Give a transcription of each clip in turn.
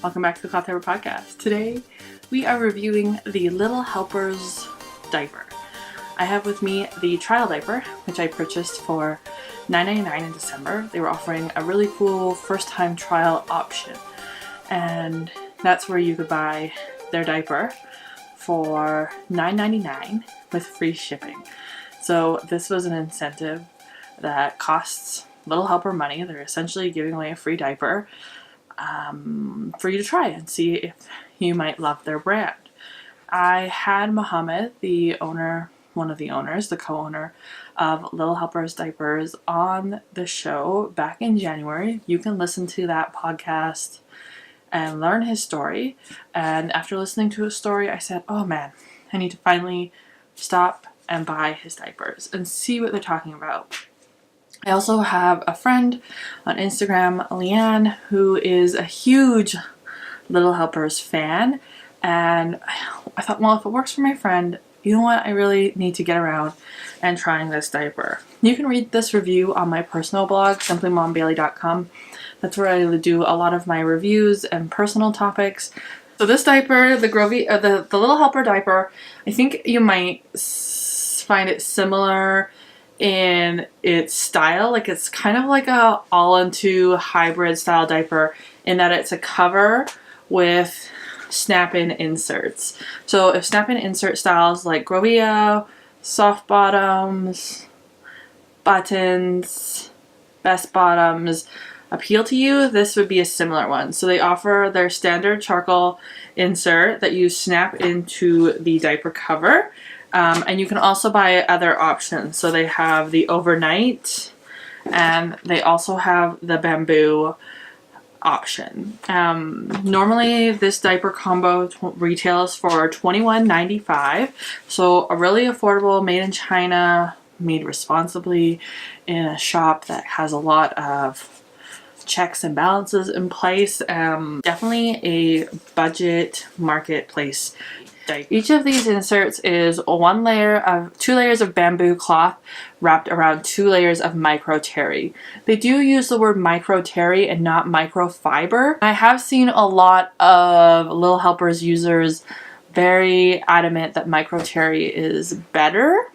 Welcome back to the Cloth Diaper Podcast. Today, we are reviewing the Little Helpers diaper. I have with me the trial diaper, which I purchased for $9.99 in December. They were offering a really cool first-time trial option, and that's where you could buy their diaper for $9.99 with free shipping. So this was an incentive that costs Little Helper money. They're essentially giving away a free diaper for you to try and see if you might love their brand. I had Mohammed, one of the owners, the co-owner of Little Helpers Diapers, on the show back in January. You can listen to that podcast and learn his story. And after listening to his story, I said, oh man, I need to finally stop and buy his diapers and see what they're talking about. I also have a friend on Instagram, Leanne, who is a huge Little Helpers fan, and I thought, well, if it works for my friend, you know what, I really need to get around and trying this diaper. You can read this review on my personal blog, simplymombailey.com. That's where I do a lot of my reviews and personal topics. So this diaper, the Little Helper diaper, I think you might find it similar in its style. Like, it's kind of like a all-into hybrid style diaper in that it's a cover with snap-in inserts. So if snap-in insert styles like Grovia, soft bottoms, buttons, best bottoms appeal to you, this would be a similar one. So they offer their standard charcoal insert that you snap into the diaper cover. And you can also buy other options. So they have the overnight, and they also have the bamboo option. Normally this diaper combo retails for $21.95. So a really affordable, made in China, made responsibly in a shop that has a lot of checks and balances in place. Definitely a budget marketplace. Each of these inserts is two layers of bamboo cloth wrapped around 2 layers of micro terry. They do use the word micro terry and not microfiber. I have seen a lot of Little Helpers users very adamant that micro terry is better.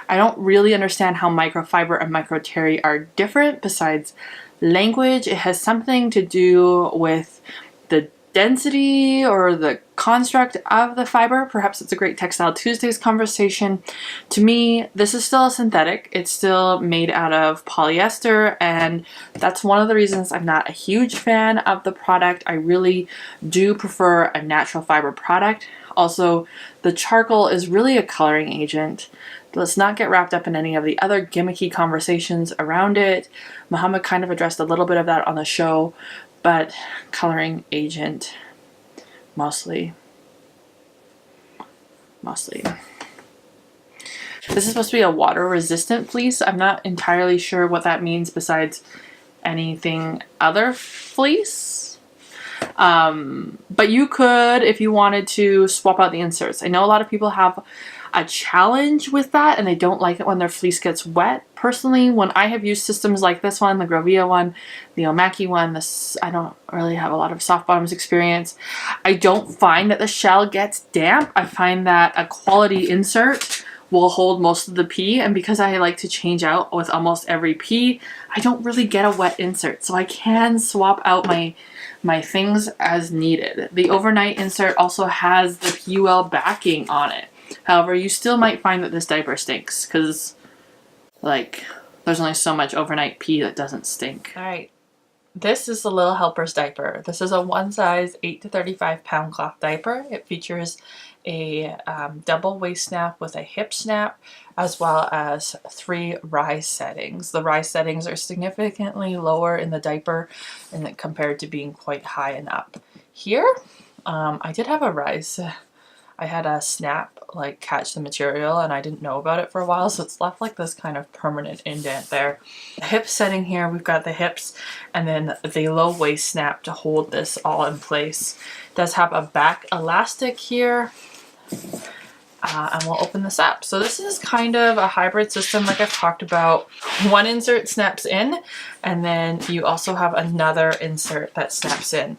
I don't really understand how microfiber and micro terry are different besides language. It has something to do with the density or the construct of the fiber. Perhaps it's a great Textile Tuesdays conversation. To me, this is still a synthetic. It's still made out of polyester, and that's one of the reasons I'm not a huge fan of the product. I really do prefer a natural fiber product. Also, the charcoal is really a coloring agent. Let's not get wrapped up in any of the other gimmicky conversations around it. Muhammad kind of addressed a little bit of that on the show, but coloring agent mostly. This is supposed to be a water resistant fleece. I'm not entirely sure what that means besides anything other fleece. But you could, if you wanted to, swap out the inserts. I know a lot of people have a challenge with that and they don't like it when their fleece gets wet. Personally, when I have used systems like this one, the Grovia one, the Omaki one, I don't really have a lot of soft bottoms experience. I don't find that the shell gets damp. I find that a quality insert will hold most of the pee, and because I like to change out with almost every pee, I don't really get a wet insert, so I can swap out my things as needed. The overnight insert also has the PUL backing on it. However, you still might find that this diaper stinks because, like, there's only so much overnight pee that doesn't stink. All right, this is the Little Helpers diaper. This is a one size 8 to 35 pound cloth diaper. It features a double waist snap with a hip snap, as well as 3 rise settings. The rise settings are significantly lower in the diaper and compared to being quite high and up. Here, I did have a rise. I had a snap like catch the material and I didn't know about it for a while, so it's left like this kind of permanent indent there. The hip setting here, we've got the hips and then the low waist snap to hold this all in place. It does have a back elastic here. And we'll open this up. So this is kind of a hybrid system like I've talked about. One insert snaps in and then you also have another insert that snaps in.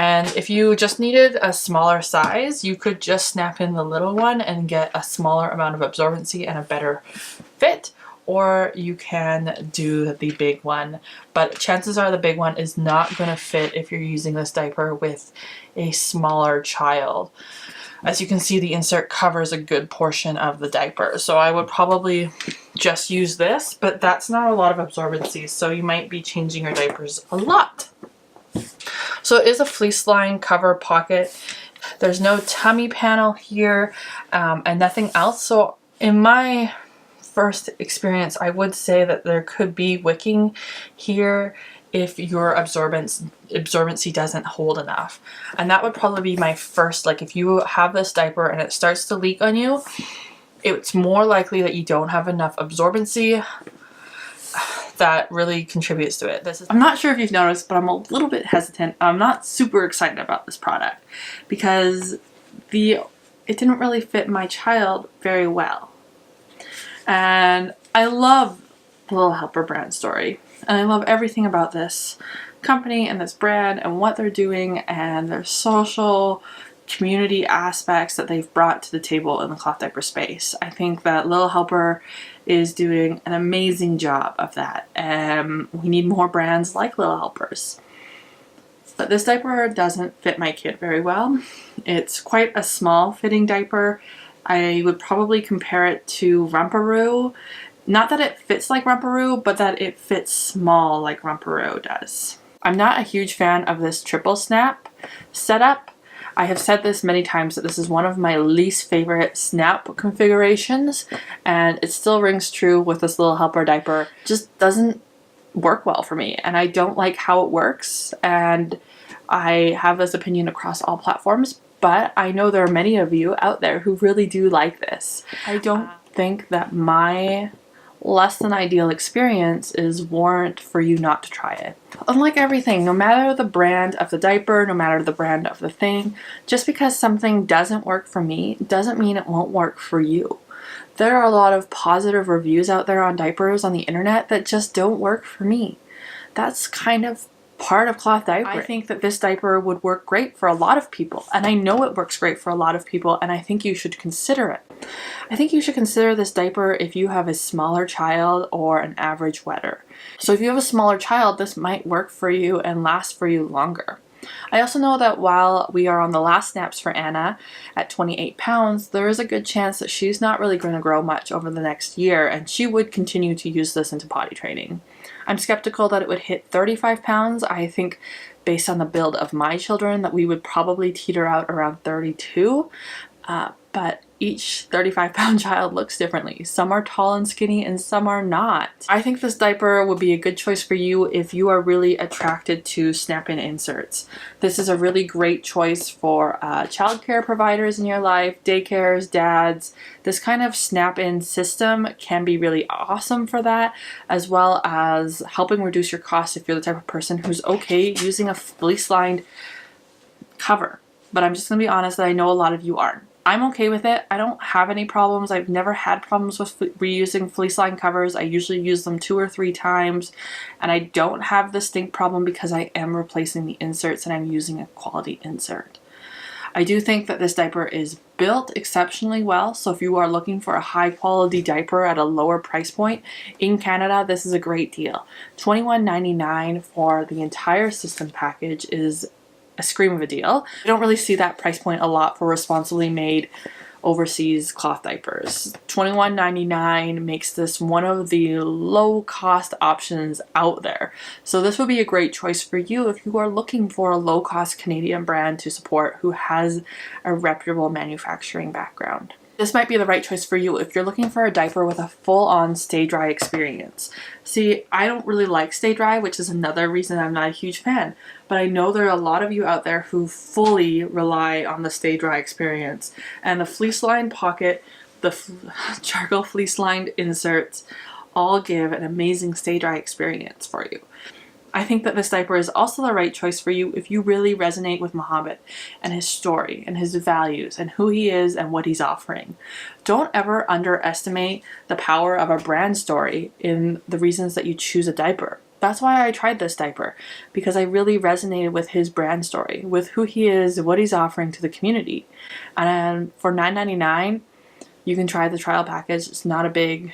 And if you just needed a smaller size, you could just snap in the little one and get a smaller amount of absorbency and a better fit, or you can do the big one. But chances are the big one is not going to fit if you're using this diaper with a smaller child. As you can see, the insert covers a good portion of the diaper. So I would probably just use this, but that's not a lot of absorbency, so you might be changing your diapers a lot. So it is a fleece lined cover pocket. There's no tummy panel here and nothing else. So in my first experience, I would say that there could be wicking here if your absorbency doesn't hold enough. And that would probably be my first, like if you have this diaper and it starts to leak on you, it's more likely that you don't have enough absorbency. That really contributes to it. I'm not sure if you've noticed, but I'm a little bit hesitant. I'm not super excited about this product because it didn't really fit my child very well. And I love the Little Helper brand story. And I love everything about this company and this brand and what they're doing and their social community aspects that they've brought to the table in the cloth diaper space. I think that Little Helper is doing an amazing job of that. We need more brands like Little Helpers. But this diaper doesn't fit my kid very well. It's quite a small fitting diaper. I would probably compare it to Rumparoo. Not that it fits like Rumparoo, but that it fits small like Rumparoo does. I'm not a huge fan of this triple snap setup. I have said this many times that this is one of my least favorite snap configurations, and it still rings true with this Little Helper diaper. It just doesn't work well for me, and I don't like how it works, and I have this opinion across all platforms, but I know there are many of you out there who really do like this. I don't think that my less than ideal experience is warrant for you not to try it. Unlike everything, no matter the brand of the diaper, no matter the brand of the thing, just because something doesn't work for me doesn't mean it won't work for you. There are a lot of positive reviews out there on diapers on the internet that just don't work for me. That's kind of part of cloth diaper. I think that this diaper would work great for a lot of people, and I know it works great for a lot of people, and I think you should consider it. I think you should consider this diaper if you have a smaller child or an average wetter. So if you have a smaller child, this might work for you and last for you longer. I also know that while we are on the last snaps for Anna at 28 pounds, there is a good chance that she's not really going to grow much over the next year, and she would continue to use this into potty training. I'm skeptical that it would hit 35 pounds. I think based on the build of my children that we would probably teeter out around 32, but each 35-pound child looks differently. Some are tall and skinny and some are not. I think this diaper would be a good choice for you if you are really attracted to snap-in inserts. This is a really great choice for childcare providers in your life, daycares, dads. This kind of snap-in system can be really awesome for that, as well as helping reduce your costs if you're the type of person who's okay using a fleece-lined cover. But I'm just gonna be honest that I know a lot of you aren't. I'm okay with it. I don't have any problems. I've never had problems with reusing fleece line covers. I usually use them 2 or 3 times, and I don't have the stink problem because I am replacing the inserts and I'm using a quality insert. I do think that this diaper is built exceptionally well, so if you are looking for a high quality diaper at a lower price point in Canada, this is a great deal. $21.99 for the entire system package is a scream of a deal. I don't really see that price point a lot for responsibly made overseas cloth diapers. $21.99 makes this one of the low cost options out there. So this would be a great choice for you if you are looking for a low cost Canadian brand to support who has a reputable manufacturing background. This might be the right choice for you if you're looking for a diaper with a full-on stay dry experience. See, I don't really like stay dry, which is another reason I'm not a huge fan, but I know there are a lot of you out there who fully rely on the stay dry experience. And the fleece lined pocket, the charcoal fleece lined inserts all give an amazing stay dry experience for you. I think that this diaper is also the right choice for you if you really resonate with Mohammed and his story and his values and who he is and what he's offering. Don't ever underestimate the power of a brand story in the reasons that you choose a diaper. That's why I tried this diaper, because I really resonated with his brand story, with who he is, what he's offering to the community. And for $9.99, you can try the trial package. It's not a big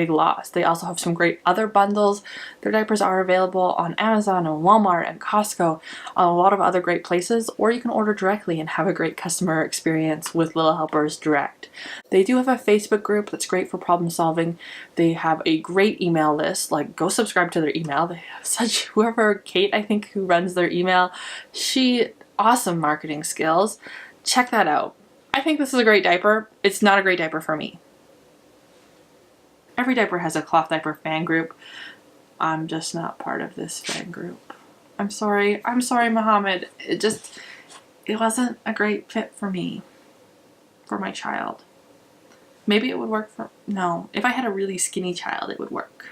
loss. They also have some great other bundles. Their diapers are available on Amazon and Walmart and Costco, a lot of other great places, or you can order directly and have a great customer experience with Little Helpers Direct. They do have a Facebook group that's great for problem solving. They have a great email list. Like, go subscribe to their email. They have whoever, Kate, I think, who runs their email, awesome marketing skills. Check that out. I think this is a great diaper. It's not a great diaper for me. Every diaper has a Cloth Diaper fan group. I'm just not part of this fan group. I'm sorry, Mohammed. It wasn't a great fit for me, for my child. Maybe it would work no, if I had a really skinny child, it would work.